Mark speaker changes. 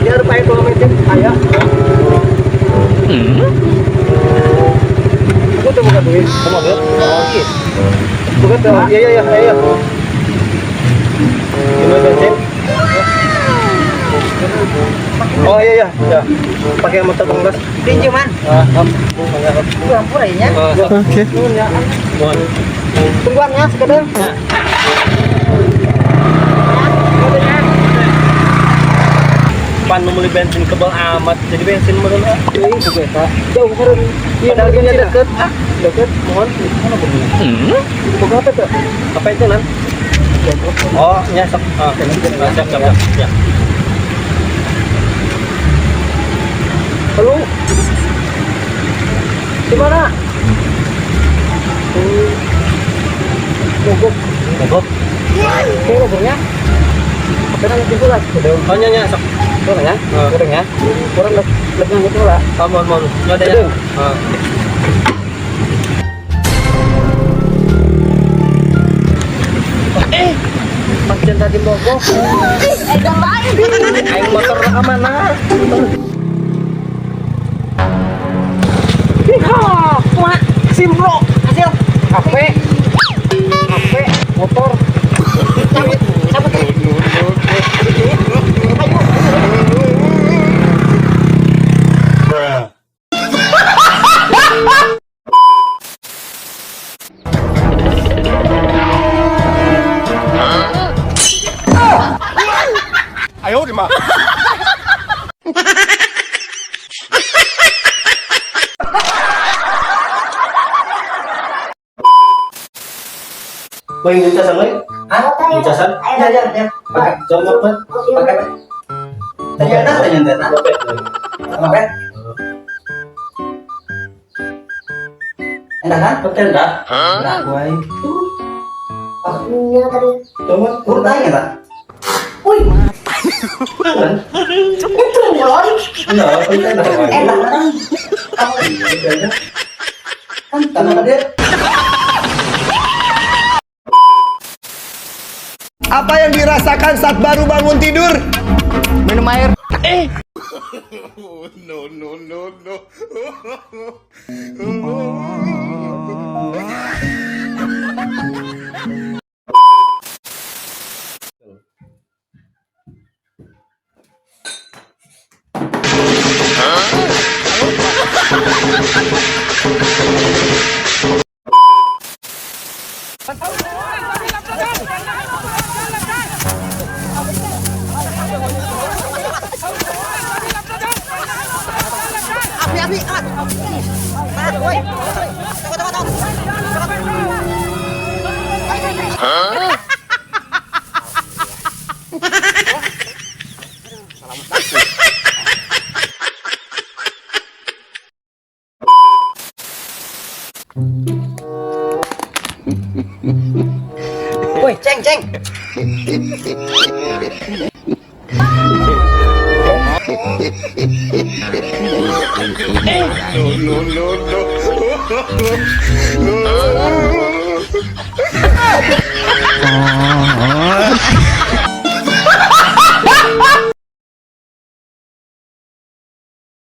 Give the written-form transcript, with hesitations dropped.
Speaker 1: Biar pakai kilometer ayah. Aku tuh bukan duit. Kamu lihat? Oh, iya. Bukan tuh. Iya. Gimana bensin? Oh iya. Pakai motor penggas. Pinjaman. Ampun ya.
Speaker 2: Oke.
Speaker 1: Tungguan ya sekedar. Pan membeli bensin kebal amat, jadi bensin menurut ini juga tak jauh keren. Iya, harganya deket. Deket, mohon. Mana begini? Buka apa tuh? Apa itu nan? Oh, nyasok. Siap. Ya. Halo. Di mana? Mogok. Ini mobilnya. Apa namanya itu lah? Oh, nyasok. Kurang ya? Kurang lebih gitu lah. Mohon. Ada ya? Makin tadi mogok. Aing motor ke mana? Cuma SIM bro, hasil HP motor. Cabut.
Speaker 2: Ayo, di mana?
Speaker 1: Mau yang casan lagi? Mau casan? Ya. Pakai, coba apa? Pakai apa? Tanya. Apa? Enak kan? Betul dah. Enak gue.
Speaker 3: Iya tadi.
Speaker 1: Coba, urut tanya tak?
Speaker 3: Wih,
Speaker 1: Itu mulai. Enak kan? Kan tanah dia.
Speaker 2: Apa yang dirasakan saat baru bangun tidur?
Speaker 1: Minum air.
Speaker 2: No.
Speaker 3: api. Woi. Woi, ceng.
Speaker 2: No.